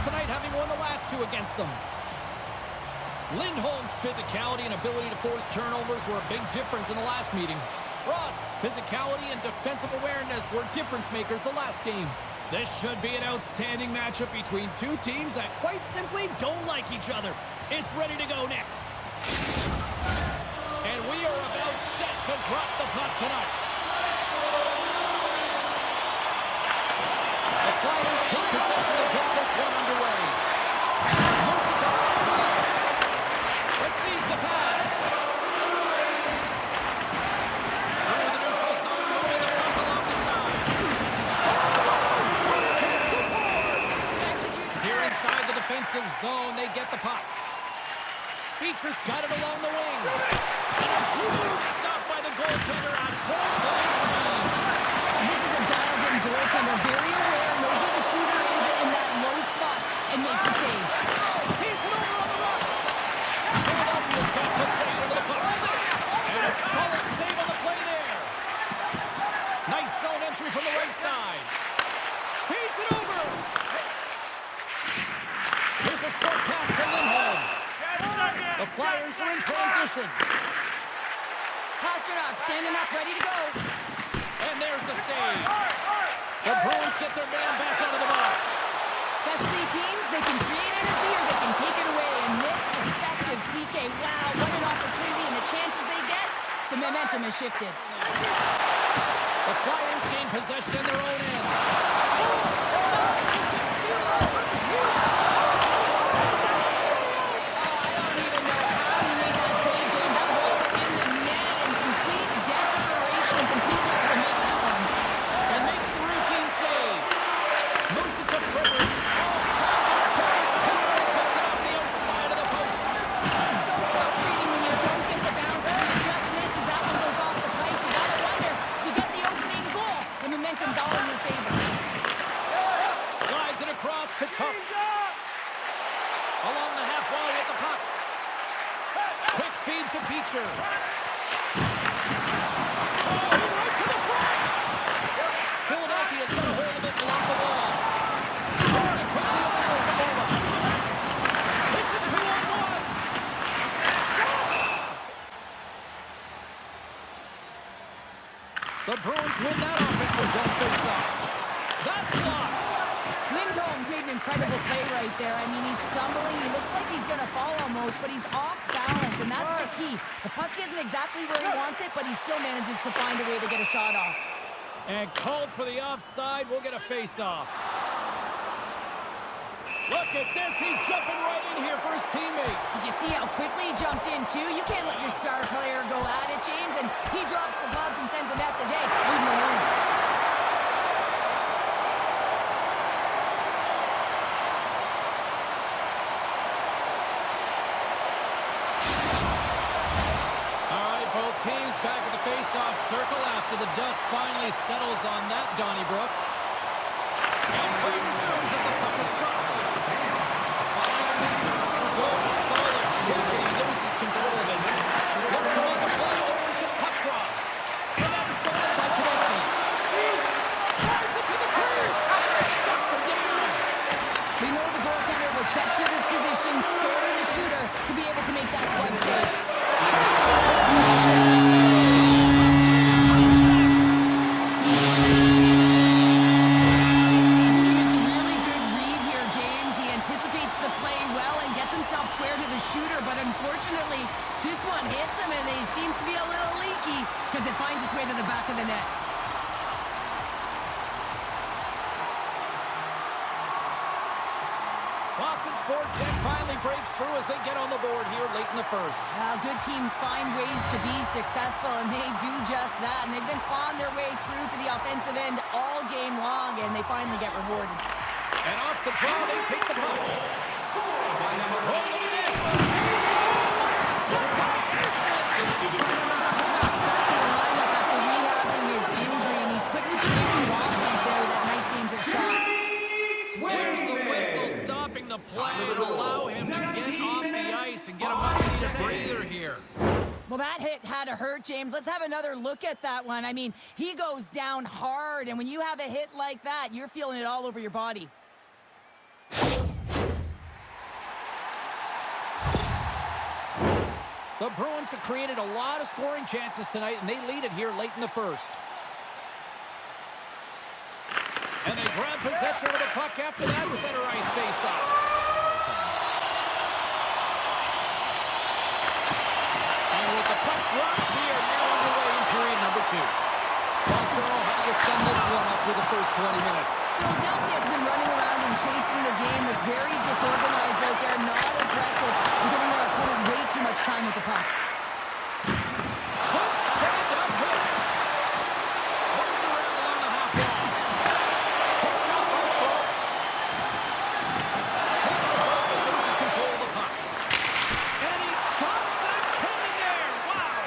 tonight, having won the last two against them. Lindholm's physicality and ability to force turnovers were a big difference in the last meeting. Frost's physicality and defensive awareness were difference makers the last game. This should be an outstanding matchup between two teams that quite simply don't like each other. It's ready to go next. And we are about set to drop the puck tonight. The Flyers take possession to get this one underway. Moves it to center. Receives the pass. Through the neutral zone, moving the puck along the side. Here inside the defensive zone, they get the puck. Beatrice got it along the wing. And a huge stop by the goaltender on point-blank range. This is a dialed-in goaltender, very aware, knows where the shooter is in that low spot, and makes the save. He's it over on the run. Philadelphia's got possession of the puck. And a solid save on the play there. Nice zone entry from the right side. Feeds it over. Here's a short pass to Lindholm. The Flyers are in transition. Pasternak standing up, ready to go. And there's the save. The Bruins get their man back out of the box. Specialty teams, they can create energy or they can take it away. And this effective PK, wow, what an opportunity. And the chances they get, the momentum has shifted. The Flyers gain possession in their own end. Along the half wall with the puck. Quick feed to Beecher. Oh, right to the front. Philadelphia's got a hold of it along the wall. It's a 2-on-1. The Bruins win that offensive zone face-off. That's blocked. Lindholm's made an incredible play right there. I mean, he's stumbling. He looks like he's going to fall almost, but he's off balance, and that's the key. The puck isn't exactly where he wants it, but he still manages to find a way to get a shot off. And called for the offside. We'll get a face-off. Look at this. He's jumping right in here for his teammate. Did you see how quickly he jumped in, too? You can't let your star player go at it, James, and he drops the gloves and sends a message, hey, leave him alone. Teams back at the face-off circle after the dust finally settles on that Donnybrook. And Brady resumes as the puck is dropped. Good, solid kick, and he loses control of it. Looks to make a play over to the puck drop. And that's stolen by Konechny. Drives it to the crease. Shuts him down. We know the goaltender was set to this position, scared of the shooter, to be able to make that glove save. Because it finds its way to the back of the net. Boston's forecheck finally breaks through as they get on the board here late in the first. Good teams find ways to be successful, and they do just that. And they've been clawing their way through to the offensive end all game long, and they finally get rewarded. And off the draw, they pick the puck. The play and allow him to get off the ice and get a much-needed breather here. Well, that hit had to hurt, James. Let's have another look at that one. I mean, he goes down hard, and when you have a hit like that, you're feeling it all over your body. The Bruins have created a lot of scoring chances tonight, and they lead it here late in the first. And they grab possession of the puck after that center ice face-off. And with the puck dropped, we are now underway in period number 2. Well, Cheryl, how do you sum this one up through the first 20 minutes? Philadelphia has been running around and chasing the game, with very disorganized out there, not aggressive, and giving their opponent way too much time with the puck. Good stand-up hit. Moves around along the half wall. Picked up by the Bruins. Takes it off and loses control of the puck. And he stops that coming there. Wow.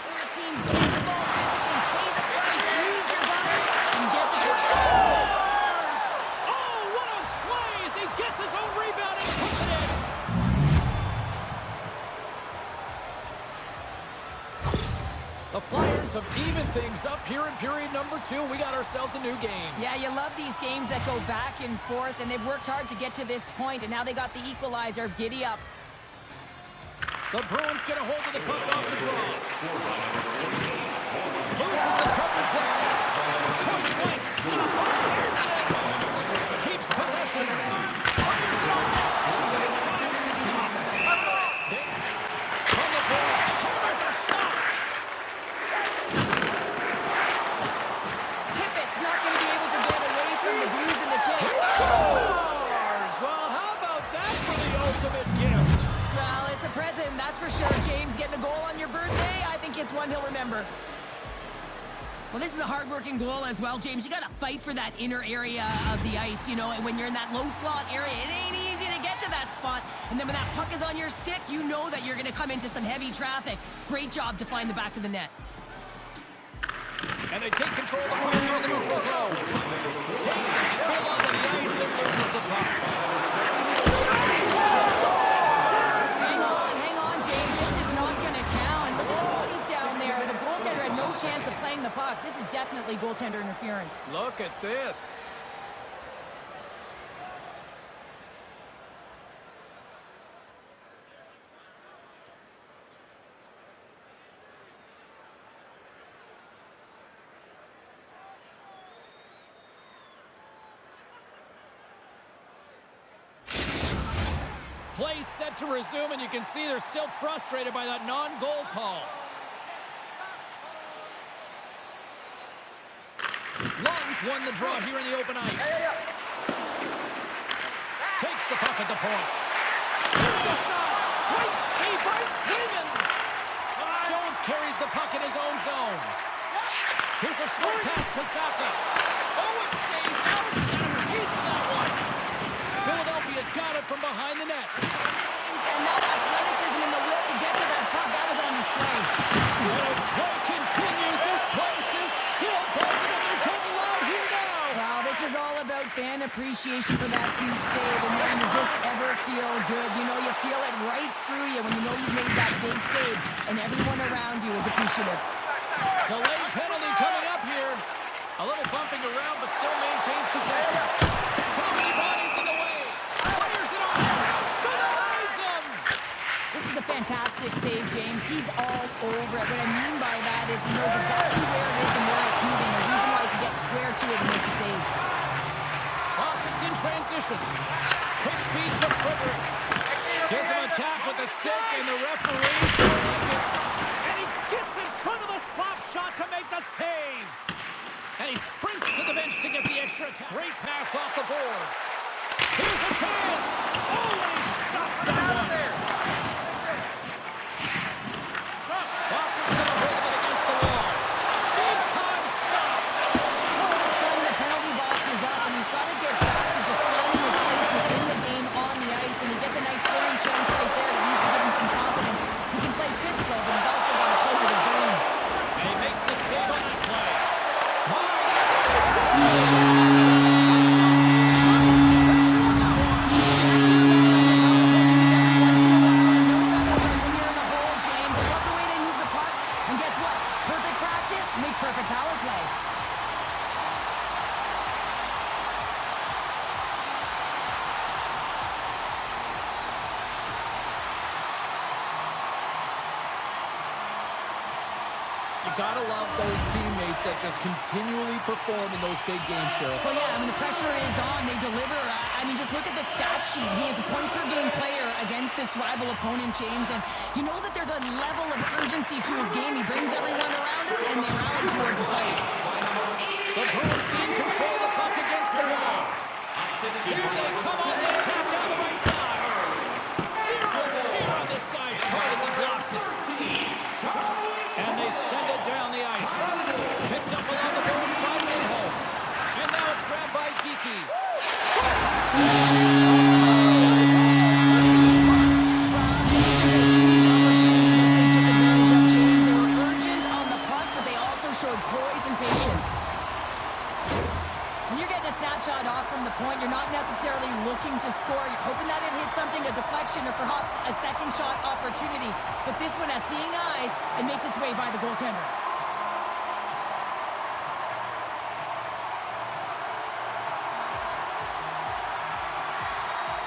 Their team get the ball physically, pay the price, use your body, and get the Scores! Oh, what a play as he gets his own rebound and puts it in. The Flyers have evened things up here in period number 2. We got ourselves a new game. Yeah, you love these games that go back and forth, and they've worked hard to get to this point, and now they got the equalizer. Giddy up. The Bruins get a hold of the puck off the draw. Loses the coverage there. Point blanks. And a fires it. Keeps possession. Fires it on net. On the board. Hammers a shot. Tippett's not going to be able to get away from the Blues in the chase. Scores! Well, how about that for the ultimate gift? Well, it's a present, that's for sure. James, getting a goal on your birthday, I think it's one he'll remember. Well, this is a hard-working goal as well, James. You got to fight for that inner area of the ice, you know, and when you're in that low slot area, it ain't easy to get to that spot. And then when that puck is on your stick, you know that you're going to come into some heavy traffic. Great job to find the back of the net. And they take control of the puck here in the neutral zone. Takes a spill onto the ice and loses the puck. Hang on, James. This is not going to count. Look at the bodies down there. The goaltender had no chance of playing the puck. This is definitely goaltender interference. Look at this. Play set to resume, and you can see they're still frustrated by that non-goal call. Lungs won the draw here in the open ice. Takes the puck at the point. Here's a shot. Great save by Sweden. Jones carries the puck in his own zone. Here's a short pass to Saka. Oh, it stays out. Got a piece of that one. Philadelphia's got it from behind the net. And that athleticism and the will to get to that puck, that was on display. As play continues, this place is still positively getting loud here now. Well, this is all about fan appreciation for that huge save. And man, does this ever feel good? You know, you feel it right through you when you know you've made that big save, and everyone around you is appreciative. Delayed penalty coming up here. A little bumping around, but still maintains possession. How many bodies in the way? Fires it on. Denies him. This is a fantastic save, James. He's all over it. What I mean by that is he knows exactly where it is and where it's moving. The reason why he can get square to it and make the save. Boston's in transition. Quick feed to Frederick. Gives him a tap with the stick, and the referee don't like it. And he gets in front of the slap shot to make the save. And he sprints to the bench to get the extra attack. Great pass off the boards. Here's a chance. Oh, and he stops that one. Boston's going to hold it against the wall. Big time stop. All of a sudden, the penalty box is up, and he's got to get back to just finding his place within the game on the ice, and he gets a nice scoring chance right there that needs to give him some confidence. He can play physical, but he's also got to play with his brain. And he makes the save on that play. And gotta love those teammates that just continually perform in those big games, Cheryl. Well, yeah, when the pressure is on, they deliver. I mean, just look at the stat sheet. He is a point-per-game player against this rival opponent, James, and you know that there's a level of urgency to his game. He brings everyone around him, and they rally towards the fight. The Bruins team control the puck against the wall. Here they come on, they tap down the right side. Zero fear on this guy's part as he blocks it. And they send it down the ice. Picked up along the boards by Lindholm. And now it's grabbed by Kiki. Point, you're not necessarily looking to score. You're hoping that it hits something, a deflection, or perhaps a second shot opportunity. But this one has seeing eyes and makes its way by the goaltender.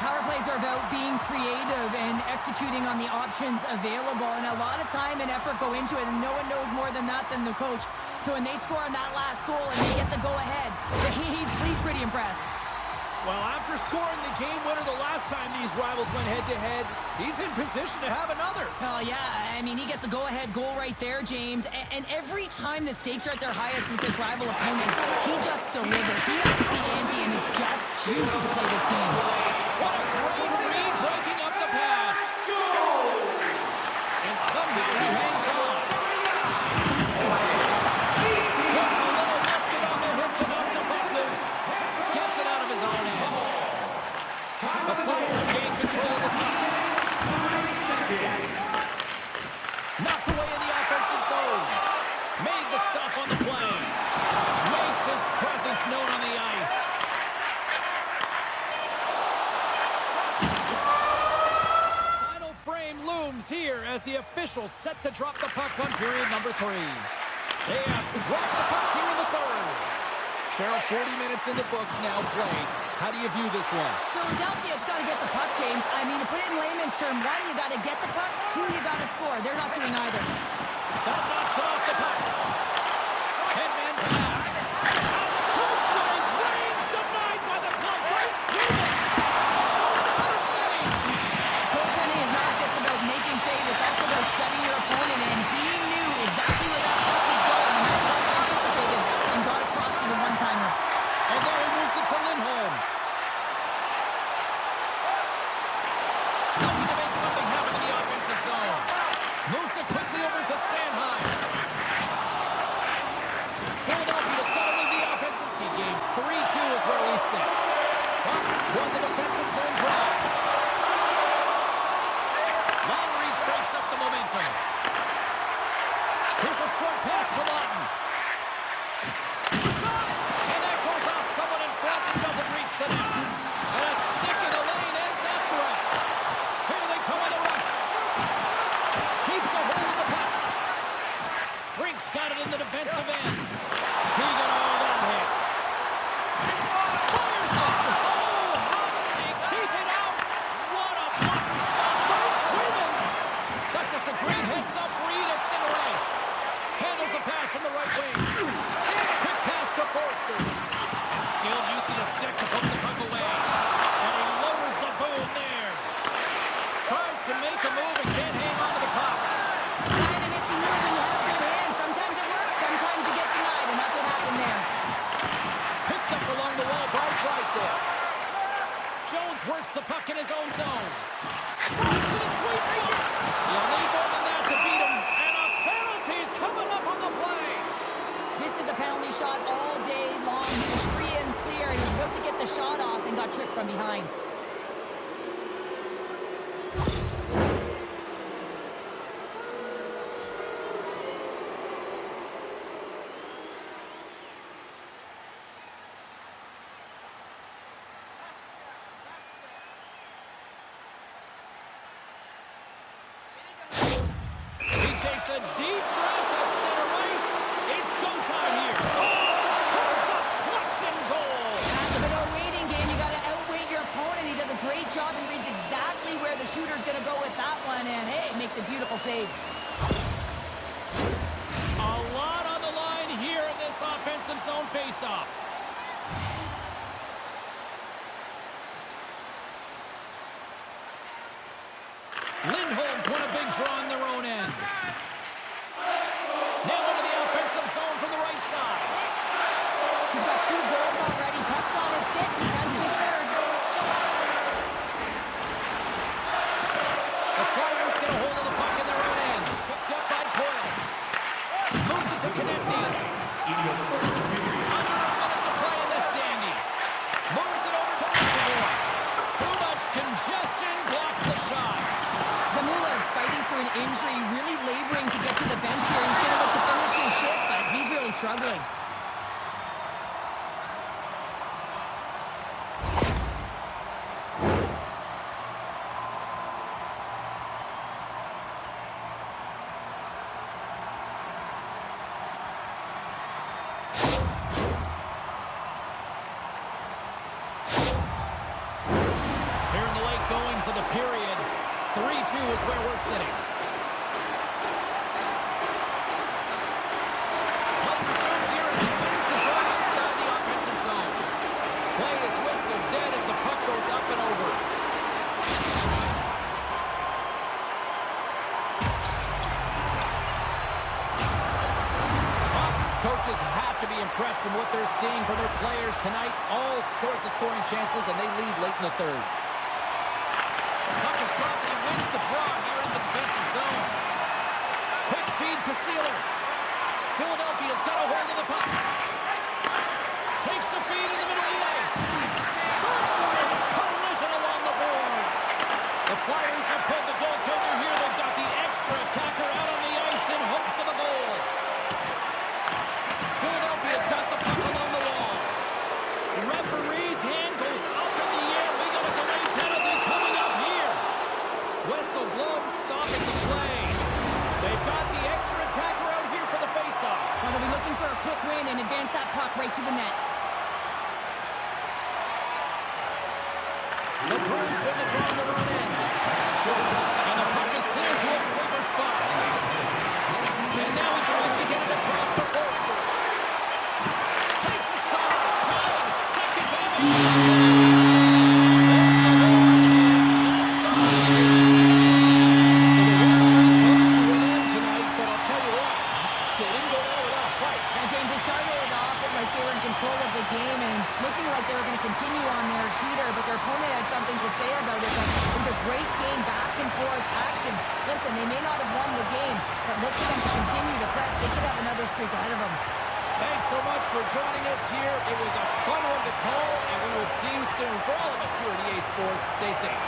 Power plays are about being creative and executing on the options available. And a lot of time and effort go into it, and no one knows more than that than the coach. So when they score on that last goal and they get the go-ahead, he's pretty impressed. Well, after scoring the game winner the last time these rivals went head-to-head, he's in position to have another. Oh, yeah. I mean, he gets the go-ahead goal right there, James. And every time the stakes are at their highest with this rival opponent, he just delivers. He ups the ante and is just juiced to play this game. What a great read, breaking up the pass. And somehow he hangs on. Gets a little biscuit on the hip to knock the puck loose. Gets it out of his own end. The Flyers gain control of the puck. Knocked away in the offensive zone. Made the stop on the play. Makes his presence known on the ice. Final frame looms here as the officials set to drop the puck on period number 3. They have dropped the puck here in the third. Cheryl, 40 minutes in the books now played. How do you view this one? Philadelphia's got to get the puck, James. I mean, to put it in layman's term, 1, you got to get the puck. 2, you got to score. They're not doing either. That knocks it off the puck. 10-man pass. Point-blank range denied by the club by Sweden. Oh, what a save. Goaltending is not just about making saves. It's also about studying your opponent, and he knew exactly where that puck was going, and that's why he anticipated and got across for the one-timer. And there he moves it to Lindholm. Looking to make something happen in the offensive zone. Moves it quickly over to Sanheim. Philadelphia's got to lead the offensive zone. Game 3-2 is where we sit. Bucks won the defensive zone drive. Long reach breaks up the momentum. Here's a short pass to Lawton. And that goes off someone in front and doesn't reach the net. And a stick in the lane ends that threat. Here they come on the rush. Keeps a hold of the puck. Brink's got it in the defensive end. He got all that hit. Fires it. Oh, they keep it out. What a block stop by Sweden. That's just a great heads-up read at center ice. Handles the pass from the right wing. Quick pass to Forster. And skilled use of the stick to poke the puck away. And he lowers the boom there. Tries to make a move and can't hang on to the puck. Trying to make you move and you have good hands. Sometimes it works, sometimes you get denied, and that's what happened there. Picked up along the wall by Drysdale. Jones works the puck in his own zone. Strikes to the sweet spot. You'll need more than that to beat him. And a penalty's coming up on the play. This is a penalty shot all day long. He was free and clear. He was about to get the shot off and got tripped from behind. He takes a deep breath at center ice. It's go time here. Oh, comes up clutch and goal. That's a bit of a waiting game. You got to outweight your opponent. He does a great job and reads exactly where the shooter's going to go with that one. And hey, makes a beautiful save. A lot offensive zone faceoff. Lindholm's won a big draw on their own end. Now into the offensive zone from the right side. He's got 2 goals already. Puck's on his stick. He's on his third. The Flyers get a hold of the puck in their own end. Picked up by Coyle. Moves it to Konechny. Under a minute to play in this dandy. Moves it over to Rosenborg. Too much congestion. Blocks the shot. Zamula is fighting for an injury, really laboring to get to the bench here. He's going to look to finish his shift, but he's really struggling. Here in the late goings of the period, 3-2 is where we're sitting. Play resumes here as he wins the draw inside the offensive zone. Play is whistled dead as the puck goes up and over. Boston's coaches have to be impressed from what they're seeing from their players tonight. All sorts of scoring chances, and they lead late in the third. Puck is dropped and he wins the draw here in the defensive zone. Quick feed to Sealer. Philadelphia's got a hold of the puck. Takes the feed in the middle of the ice. Thunderous collision along the boards. The Flyers have pulled the goaltender here. They've got the extra attacker out on the ice in hopes of a goal. Philadelphia's got the puck along the wall. Referee's hand goes up in the air. We got a delayed penalty coming up here. Whistle blown, stopping the play. They've got the extra attacker out here for the faceoff. Well, they'll be looking for a quick win and advance that puck right to the net. The Bruins win the draw on the run in. And the puck is cleared to a safer spot. And now he tries to get it across to Forster. Takes a shot. Dives. Seconds in. There's the goal. That's the So the win streak comes to an end tonight, but I'll tell you what, they didn't go out without a fight. And James, they started off like they were in control of the game and looking like they were going to continue on their heater, but their opponent had something to say about it. But it was a great game, back and forth action. Listen, they may not have won the game, but look for them to continue to press. They could have another streak ahead of them. Thanks so much for joining us here. It was a fun one to call, and we will see you soon. For all of us here at EA Sports, stay safe.